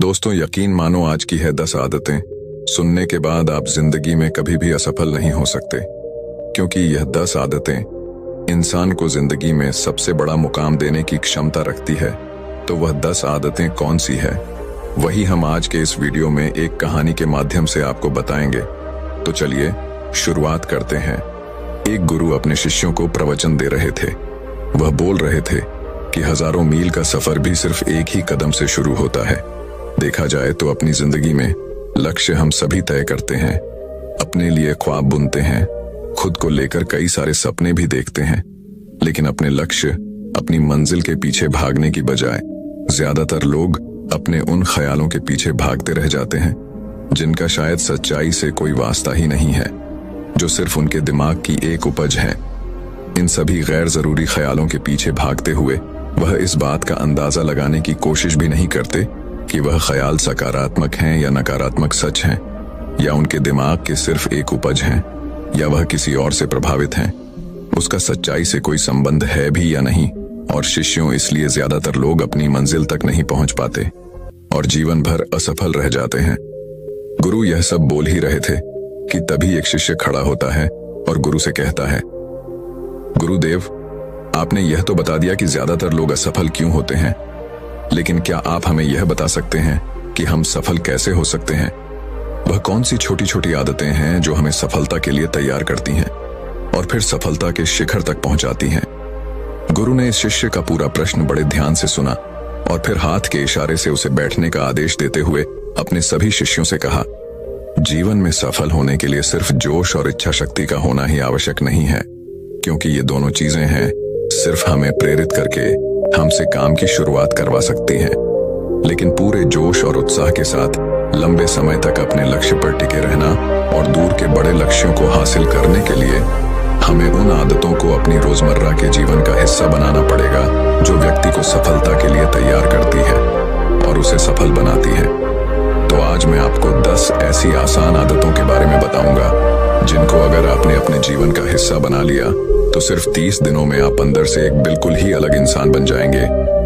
दोस्तों, यकीन मानो आज की है 10 आदतें। सुनने के बाद आप जिंदगी में कभी भी असफल नहीं हो सकते, क्योंकि यह 10 आदतें इंसान को जिंदगी में सबसे बड़ा मुकाम देने की क्षमता रखती है। तो वह 10 आदतें कौन सी है, वही हम आज के इस वीडियो में एक कहानी के माध्यम से आपको बताएंगे। तो चलिए शुरुआत करते हैं। एक गुरु अपने शिष्यों को प्रवचन दे रहे थे। वह बोल रहे थे कि हजारों मील का सफर भी सिर्फ एक ही कदम से शुरू होता है। देखा जाए तो अपनी जिंदगी में लक्ष्य हम सभी तय करते हैं, अपने लिए ख्वाब बुनते हैं, खुद को लेकर कई सारे सपने भी देखते हैं, लेकिन अपने लक्ष्य, अपनी मंजिल के पीछे भागने की बजाय ज्यादातर लोग अपने उन ख्यालों के पीछे भागते रह जाते हैं जिनका शायद सच्चाई से कोई वास्ता ही नहीं है, जो सिर्फ उनके दिमाग की एक उपज है। इन सभी गैर जरूरी ख्यालों के पीछे भागते हुए वह इस बात का अंदाजा लगाने की कोशिश भी नहीं करते कि वह ख्याल सकारात्मक हैं या नकारात्मक सच हैं, या उनके दिमाग के सिर्फ एक उपज हैं, या वह किसी और से प्रभावित हैं। उसका सच्चाई से कोई संबंध है भी या नहीं। और शिष्यों, इसलिए ज्यादातर लोग अपनी मंजिल तक नहीं पहुंच पाते और जीवन भर असफल रह जाते हैं। गुरु यह सब बोल ही रहे थे कि तभी एक शिष्य खड़ा होता है और गुरु से कहता है, गुरुदेव, आपने यह तो बता दिया कि ज्यादातर लोग असफल क्यों होते हैं, लेकिन क्या आप हमें यह बता सकते हैं कि हम सफल कैसे हो सकते हैं? वह कौन सी छोटी छोटी आदतें हैं जो हमें सफलता के लिए तैयार करती हैं और फिर सफलता के शिखर तक पहुंचाती हैं? गुरु ने इस शिष्य का पूरा प्रश्न बड़े ध्यान से सुना और फिर हाथ के इशारे से उसे बैठने का आदेश देते हुए अपने सभी शिष्यों से कहा, जीवन में सफल होने के लिए सिर्फ जोश और इच्छा शक्ति का होना ही आवश्यक नहीं है, क्योंकि ये दोनों चीजें हैं सिर्फ हमें प्रेरित करके हमसे काम की शुरुआत करवा सकती हैं। लेकिन पूरे जोश और उत्साह के साथ लंबे समय तक अपने लक्ष्य पर टिके रहना और दूर के बड़े लक्ष्यों को हासिल करने के लिए हमें उन आदतों को अपनी रोजमर्रा के जीवन का हिस्सा बनाना पड़ेगा जो व्यक्ति को सफलता के लिए तैयार करती है और उसे सफल बनाती है। तो आज मैं आपको 10 ऐसी आसान आदतों के बारे में बताऊंगा जिनको अगर आपने अपने जीवन का हिस्सा बना लिया तो सिर्फ 30 दिनों में आप अंदर से एक बिल्कुल ही अलग इंसान बन जाएंगे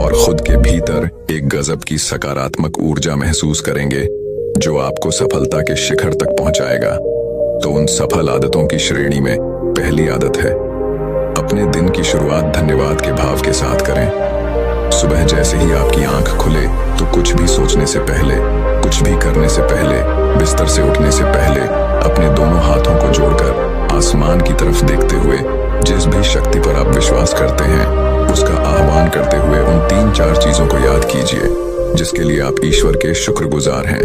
और खुद के भीतर एक गजब की सकारात्मक ऊर्जा महसूस करेंगे जो आपको सफलता के शिखर तक पहुंचाएगा। तो उन सफल आदतों की श्रेणी में पहली आदत है, अपने दिन की शुरुआत धन्यवाद के भाव के साथ करें। सुबह जैसे ही आपकी आंख खुले तो कुछ भी सोचने से पहले, कुछ भी करने से पहले, बिस्तर से उठने से पहले अपने दोनों हाथों को जोड़कर आसमान की तरफ देखते हुए जिस भी शक्ति पर आप विश्वास करते हैं उसका आह्वान करते हुए उन 3-4 चीजों को याद कीजिए जिसके लिए आप ईश्वर के शुक्रगुजार हैं।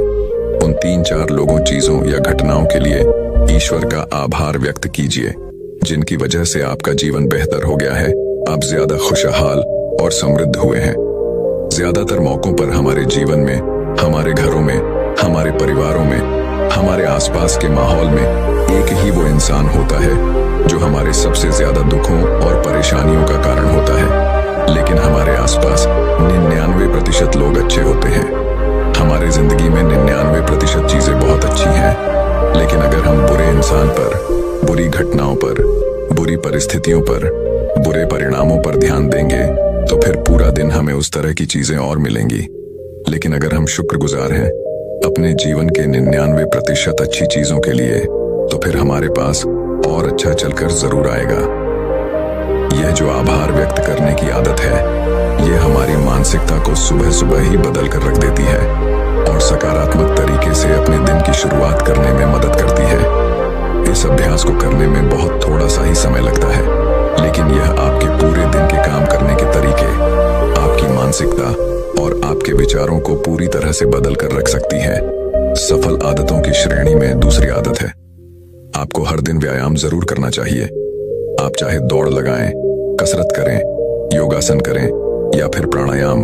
उन 3-4 लोगों, चीजों या घटनाओं के लिए ईश्वर का आभार व्यक्त कीजिए जिनकी वजह से आपका जीवन बेहतर हो गया है, आप ज्यादा खुशहाल और समृद्ध हुए हैं। ज्यादातर मौकों पर हमारे जीवन में, हमारे घरों में, हमारे परिवारों में, हमारे आसपास के माहौल में एक ही वो इंसान होता है जो हमारे सबसे ज्यादा दुखों और परेशानियों का कारण होता है। लेकिन हमारे आसपास 99% लोग अच्छे होते हैं। हमारी जिंदगी में 99% चीजें बहुत अच्छी हैं, लेकिन अगर हम बुरे इंसान पर, बुरी घटनाओं पर, बुरी परिस्थितियों पर, बुरे परिणामों पर ध्यान देंगे तो फिर पूरा दिन हमें उस तरह की चीजें और मिलेंगी। लेकिन अगर हम शुक्रगुजार हैं अपने जीवन के 99% अच्छी चीजों के लिए, तो फिर हमारे पास और अच्छा चलकर जरूर आएगा। यह जो आभार व्यक्त करने की आदत है, यह हमारी मानसिकता को सुबह सुबह ही बदल कर रख देती है और सकारात्मक तरीके से अपने दिन की शुरुआत करने में मदद करती है। इस अभ्यास को करने में बहुत थोड़ा सा ही समय लगता है, लेकिन यह आपके पूरे दिन के काम करने के तरीके, आपकी मानसिकता और आपके विचारों को पूरी तरह से बदल कर रख सकती है। सफल आदतों की श्रेणी में दूसरी आदत है, आपको हर दिन व्यायाम जरूर करना चाहिए। आप चाहे दौड़ लगाएं, कसरत करें, योगासन करें या फिर प्राणायाम,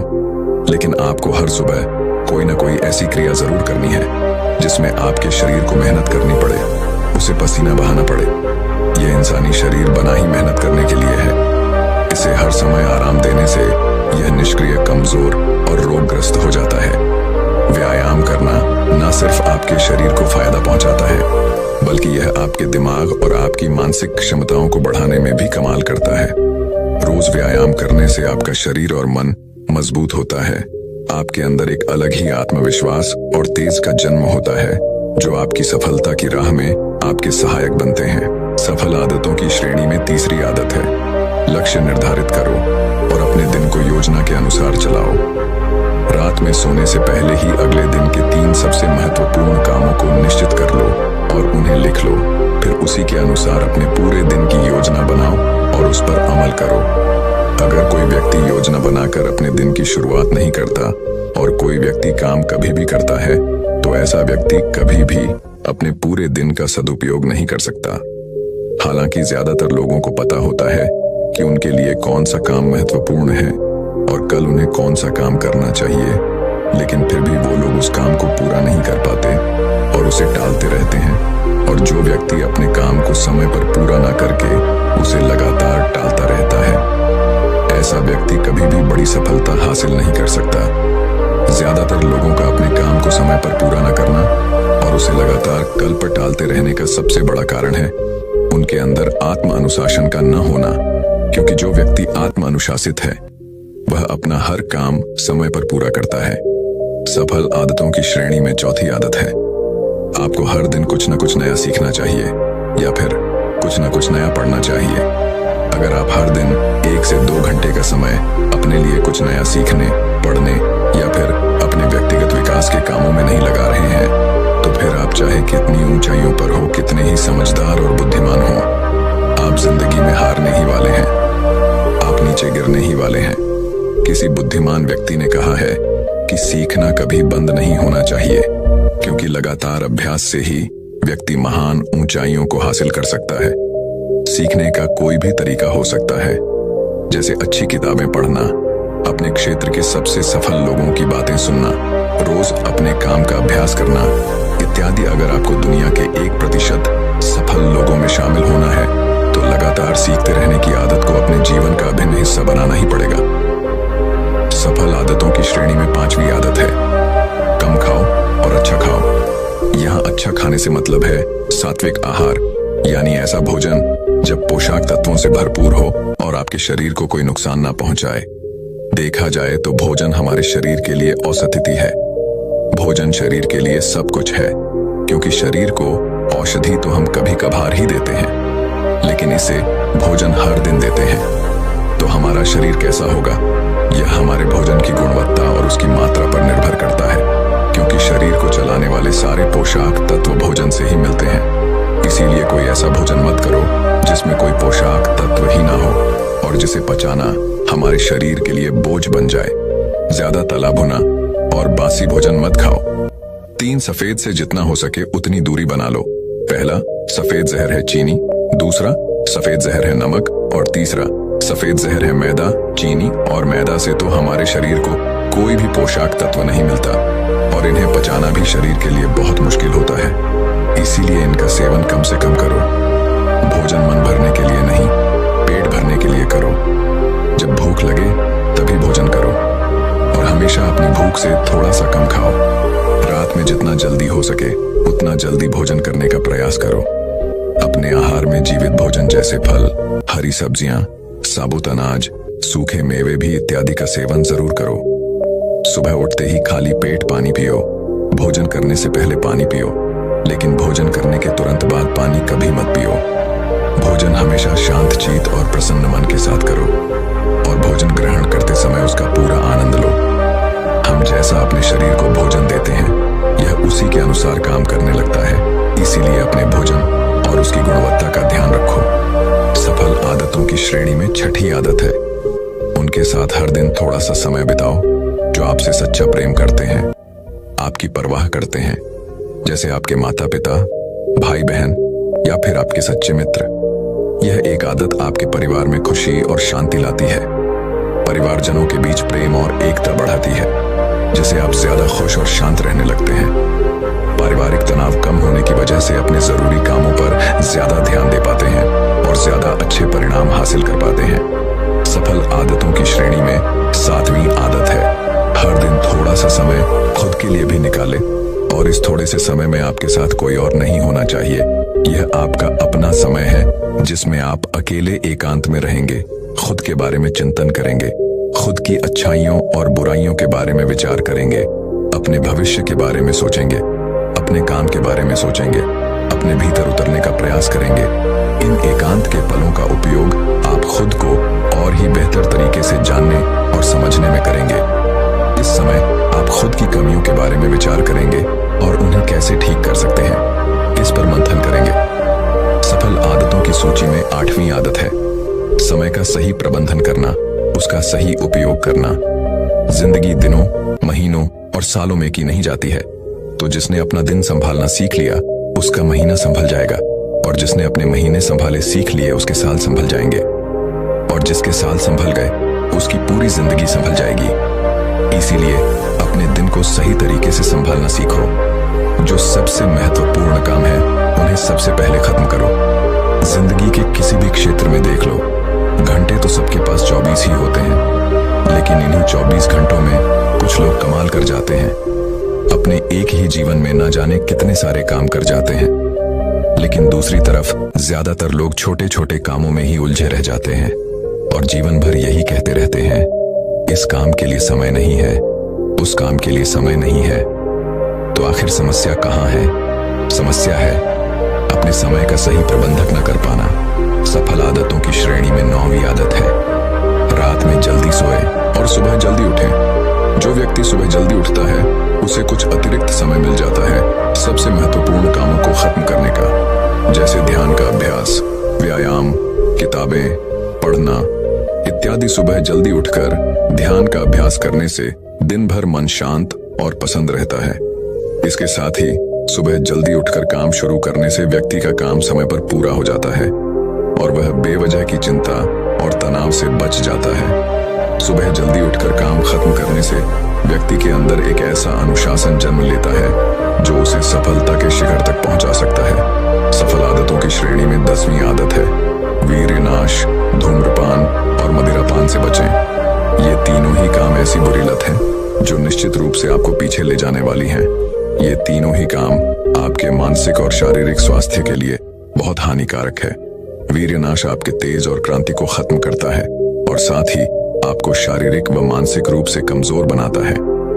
लेकिन आपको हर सुबह कोई ना कोई ऐसी क्रिया जरूर करनी है जिसमें आपके शरीर को मेहनत करनी पड़े, उसे पसीना बहाना पड़े। यह इंसानी शरीर बना ही मेहनत करने के लिए है। इसे हर समय आराम देने से यह निष्क्रिय, कमजोर और रोगग्रस्त हो जाता है। व्यायाम करना न सिर्फ आपके शरीर को फायदा पहुंचाता है, बल्कि यह आपके दिमाग और आपकी मानसिक क्षमताओं को बढ़ाने में भी कमाल करता है। रोज व्यायाम करने से आपका शरीर और मन मजबूत होता है, आपके अंदर एक अलग ही आत्मविश्वास और तेज का जन्म होता है जो आपकी सफलता की राह में आपके सहायक बनते हैं। सफल आदतों की श्रेणी में तीसरी आदत है लक्ष्य निर्धारित करो और अपने दिन को योजना के अनुसार चलाओ। रात में सोने से पहले ही अगले दिन के 3 सबसे महत्वपूर्ण कामों को निश्चित कर लो और उन्हें लिख लो। फिर उसी के अनुसार अपने पूरे दिन की योजना बनाओ और उस पर अमल करो। अगर कोई व्यक्ति योजना बनाकर अपने दिन की शुरुआत नहीं करता और कोई व्यक्ति काम कभी भी करता है तो ऐसा व्यक्ति कभी भी अपने पूरे दिन का सदुपयोग नहीं कर सकता। हालांकि ज्यादातर लोगों को पता होता है कि उनके लिए कौन सा काम महत्वपूर्ण है और कल उन्हें कौन सा काम करना चाहिए, लेकिन फिर भी वो लोग उस काम को पूरा नहीं कर पाते और उसे टालते रहते हैं। और जो व्यक्ति अपने काम को समय पर पूरा ना करके उसे लगातार टालता रहता है, ऐसा व्यक्ति कभी भी बड़ी सफलता हासिल नहीं कर सकता। ज्यादातर लोगों का अपने काम को समय पर पूरा ना करना और उसे लगातार कल पर टालते रहने का सबसे बड़ा कारण है उनके अंदर आत्म अनुशासन का न होना। क्योंकि जो व्यक्ति आत्म अनुशासित है वह अपना हर काम समय पर पूरा करता है। सफल आदतों की श्रेणी में चौथी आदत है आपको हर दिन कुछ न कुछ नया सीखना चाहिए या फिर कुछ न कुछ नया पढ़ना चाहिए। अगर आप हर दिन 1 से 2 घंटे का समय अपने लिए कुछ नया सीखने, पढ़ने या फिर अपने व्यक्तिगत विकास के कामों में नहीं लगा रहे हैं तो फिर आप चाहे कितनी ऊंचाइयों पर हो, कितने ही समझदार और बुद्धिमान हो, आप जिंदगी में हारने ही वाले हैं। आप नीचे गिरने ही वाले हैं। किसी बुद्धिमान व्यक्ति ने कहा है कि सीखना कभी बंद नहीं होना चाहिए क्योंकि लगातार अभ्यास से ही व्यक्ति महान ऊंचाइयों को हासिल कर सकता है। सीखने का कोई भी तरीका हो सकता है, जैसे अच्छी किताबें पढ़ना, अपने क्षेत्र के सबसे सफल लोगों की बातें सुनना, रोज अपने काम का अभ्यास करना इत्यादि। अगर आपको दुनिया के 1% सफल लोगों में शामिल होना है तो लगातार सीखते रहने की आदत को अपने जीवन का अभिन्न हिस्सा बनाना ही पड़ेगा। सफल आदतों की श्रेणी में 5वीं आदत है कम खाओ और अच्छा खाओ। यहाँ अच्छा खाने से मतलब है सात्विक आहार, यानी ऐसा भोजन जब पोषक तत्वों से भरपूर हो और आपके शरीर को कोई नुकसान ना पहुंचाए। देखा जाए तो भोजन हमारे शरीर के लिए औषधि है। भोजन शरीर के लिए सब कुछ है क्योंकि शरीर को औषधि तो हम कभी कभार ही देते हैं, लेकिन इसे भोजन हर दिन देते हैं। तो हमारा शरीर कैसा होगा यह हमारे भोजन की गुणवत्ता और उसकी मात्रा पर निर्भर करता है, क्योंकि शरीर को चलाने वाले सारे पोषक तत्व भोजन से ही मिलते हैं। इसीलिए कोई ऐसा भोजन मत करो जिसमें कोई पोषक तत्व ही ना हो और जिसे पचाना हमारे शरीर के लिए बोझ बन जाए। ज्यादा तला भुना और बासी भोजन मत खाओ। 3 सफेद से जितना हो सके उतनी दूरी बना लो। पहला सफेद जहर है चीनी, दूसरा सफेद जहर है नमक और तीसरा सफेद जहर है मैदा। चीनी और मैदा से तो हमारे शरीर को कोई भी पोषक तत्व नहीं मिलता और इन्हें पचाना भी शरीर के लिए बहुत मुश्किल होता है। इसीलिए इनका सेवन कम से कम करो। भोजन मन भरने के लिए नहीं, पेट भरने के लिए करो। जब भूख लगे तभी भोजन करो और हमेशा अपनी भूख से थोड़ा सा कम खाओ। रात में जितना जल्दी हो सके उतना जल्दी भोजन करने का प्रयास करो। अपने आहार में जीवित भोजन जैसे फल, हरी सब्जियां, साबुत अनाज, सूखे मेवे भी इत्यादि का सेवन जरूर करो। सुबह उठते ही खाली पेट पानी पियो। भोजन करने से पहले पानी पियो, लेकिन भोजन करने के तुरंत बाद पानी कभी मत पियो। भोजन हमेशा शांत चित्त और प्रसन्न मन के साथ करो और भोजन ग्रहण करते समय उसका पूरा आनंद लो। हम जैसा अपने शरीर को भोजन देते हैं यह उसी के अनुसार काम करने लगता है। इसीलिए अपने भोजन और उसकी गुणवत्ता का ध्यान रखो। सफल आदतों की श्रेणी में 6ठी आदत है उनके साथ हर दिन थोड़ा सा समय बिताओ जो आपसे सच्चा प्रेम करते हैं, आपकी परवाह करते हैं, जैसे आपके माता पिता, भाई बहन या फिर आपके सच्चे मित्र। यह एक आदत आपके परिवार में खुशी और शांति लाती है। परिवारजनों के बीच प्रेम और एकता बढ़ाती है, जिससे आप ज्यादा खुश और शांत रहने लगते हैं। पारिवारिक तनाव कम होने की वजह से अपने जरूरी कामों पर ज्यादा ध्यान दे पाते हैं और ज्यादा अच्छे परिणाम हासिल कर पाते हैं। सफल आदतों की श्रेणी में 7वीं आदत है हर दिन थोड़ा सा समय खुद के लिए भी निकालें और इस थोड़े से समय में आपके साथ कोई और नहीं होना चाहिए। यह आपका अपना समय है जिसमें आप अकेले एकांत में रहेंगे, खुद के बारे में चिंतन करेंगे खुद की अच्छाइयों और बुराइयों के बारे में विचार करेंगे, अपने भविष्य के बारे में सोचेंगे, अपने काम के बारे में सोचेंगे, अपने भीतर उतरने का प्रयास करेंगे। इन एकांत के पलों का उपयोग आप खुद को और ही बेहतर तरीके से जानने और समझने में करेंगे। इस समय आप खुद की कमियों के बारे में विचार करेंगे और उन्हें कैसे ठीक कर सकते हैं, इस पर मंथन करेंगे। सफल आदतों की सूची में 8वीं आदत है समय का सही प्रबंधन करना, उसका सही उपयोग करना। जिंदगी दिनों, महीनों और सालों में की नहीं जाती है, तो जिसने अपना दिन संभालना सीख लिया उसका महीना संभल जाएगा, और जिसने अपने महीने संभाले सीख लिए उसके साल संभल जाएंगे, और जिसके साल संभल गए उसकी पूरी जिंदगी संभल जाएगी। इसीलिए अपने दिन को सही तरीके से संभालना सीखो। जो सबसे महत्वपूर्ण काम है उन्हें सबसे पहले खत्म करो। जिंदगी के किसी भी क्षेत्र में देख लो, घंटे तो सबके पास 24 ही होते हैं, लेकिन इन्हीं 24 घंटों में कुछ लोग कमाल कर जाते हैं। अपने एक ही जीवन में ना जाने कितने सारे काम कर जाते हैं, लेकिन दूसरी तरफ ज्यादातर लोग छोटे छोटे कामों में ही उलझे रह जाते हैं और जीवन भर यही कहते रहते हैं, इस काम के लिए समय नहीं है, उस काम के लिए समय नहीं है। तो आखिर समस्या कहाँ है? समस्या है अपने समय का सही प्रबंधक न कर पाना। सफल आदतों की श्रेणी में 9वीं आदत है रात में जल्दी सोए और सुबह जल्दी उठें। जो व्यक्ति सुबह जल्दी उठता है उसे कुछ अतिरिक्त समय मिल जाता है सबसे महत्वपूर्ण कामों को खत्म करने का, जैसे ध्यान का अभ्यास, व्यायाम, किताबें पढ़ना इत्यादि। सुबह जल्दी उठकर ध्यान का अभ्यास करने से दिन भर मन शांत और पसंद रहता है। इसके साथ ही सुबह जल्दी उठकर काम शुरू करने से व्यक्ति का काम समय पर पूरा हो जाता है और वह बेवजह की चिंता और तनाव से बच जाता है। सुबह जल्दी उठकर काम खत्म करने से व्यक्ति के अंदर एक ऐसा अनुशासन जन्म लेता है जो उसे सफलता के शिखर तक पहुंचा सकता है। सफल आदतों की श्रेणी में 10वीं आदत है वीर्यनाश, धूम्रपान और मदिरापान से बचें। ये तीनों ही काम ऐसी बुरी लत है जो निश्चित रूप से आपको पीछे ले जाने वाली हैं। ये तीनों ही काम आपके मानसिक और शारीरिक स्वास्थ्य के लिए बहुत हानिकारक है। वीर्यनाश आपके तेज और क्रांति को खत्म करता है और साथ ही आपको शारीरिक व मानसिक रूप से कमजोर बनाता है।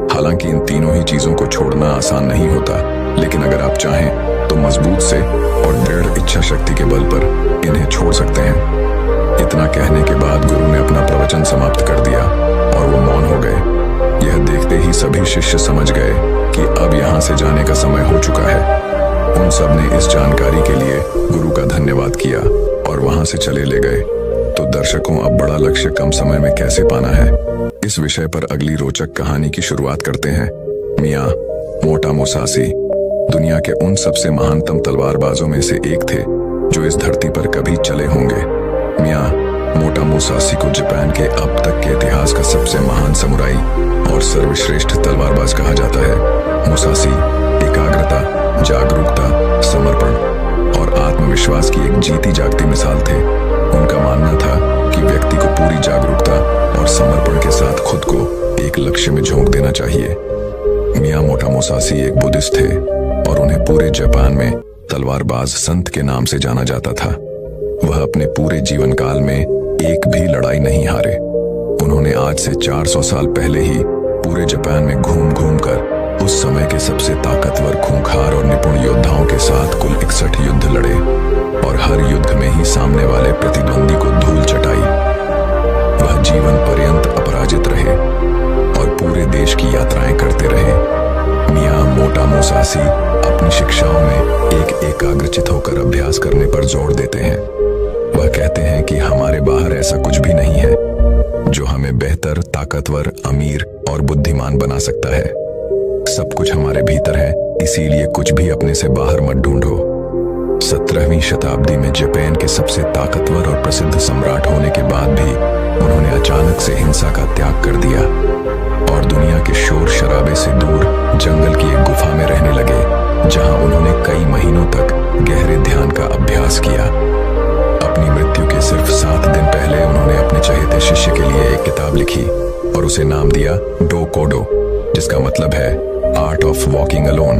हालांकि इन तीनों ही चीजों को छोड़ना आसान नहीं होता, लेकिन अगर आप चाहें तो मजबूत से और दृढ़ इच्छा शक्ति के बल पर इन्हें छोड़ सकते हैं। इतना कहने के बाद गुरु ने अपना प्रवचन समाप्त कर दिया और वो मौन हो गए। यह देखते ही सभी शिष्य समझ गए कि अब यहाँ से जाने का समय हो चुका है। उन सब ने इस जानकारी के लिए गुरु का धन्यवाद किया और वहां से चले ले गए। तो दर्शकों, अब बड़ा लक्ष्य कम समय में कैसे पाना है, इस विषय पर अगली रोचक कहानी की शुरुआत करते हैं। मियाँ मोटा मुसासी दुनिया के उन सबसे महानतम तलवारबाजों में से एक थे जो इस धरती पर कभी चले होंगे। मियाँ मोटा मुसासी को जापान के अब तक के इतिहास का सबसे महान समुराई और सर्वश्रेष्ठ तलवारबाज कहा जाता है। मुसासी एकाग्रता, जागरूकता, समर्पण और आत्मविश्वास की एक जीती जागती मिसाल थे। उनका मानना था कि व्यक्ति को पूरी जागरूकता और समर्पण के साथ खुद को एक लक्ष्य में झोंक देना चाहिए। मियाँ मोटा मुसासी एक बुद्धिस्ट थे और उन्हें पूरे जापान में तलवारबाज संत के नाम से जाना जाता था। वह अपने पूरे जीवन काल में एक भी लड़ाई नहीं हारे। उन्होंने आज से 400 साल पहले ही पूरे जापान में घूम घूम कर उस समय के सबसे ताकतवर, खूंखार और निपुण योद्धाओं के साथ कुल 61 युद्ध लड़े और हर युद्ध में ही सामने वाले प्रतिद्वंदी को धूल चटाई। वह जीवन पर्यंत अपराजित रहे और पूरे देश की यात्राएं करते रहे। मियाँ मोटा मुसासी अपनी शिक्षाओं में एक एकाग्रचित होकर अभ्यास करने पर जोर देते हैं। वह कहते हैं कि हमारे बाहर ऐसा कुछ भी नहीं है जो हमें बेहतर, ताकतवर, अमीर और बुद्धिमान बना सकता है। सब कुछ हमारे भीतर है, इसीलिए कुछ भी अपने से बाहर मत ढूंढो। 17वीं शताब्दी में जापान के सबसे ताकतवर और प्रसिद्ध सम्राट होने के बाद भी उन्होंने अचानक से हिंसा का त्याग कर दिया और दुनिया के शोर शराबे से दूर जंगल की एक गुफा में रहने लगे, जहां उन्होंने कई महीनों तक गहरे ध्यान का अभ्यास किया। अपनी मृत्यु के सिर्फ 7 दिन पहले उन्होंने अपने चहेते शिष्य के लिए एक किताब लिखी और उसे नाम दिया डो कोडो, जिसका मतलब है आर्ट ऑफ वॉकिंग अलोन।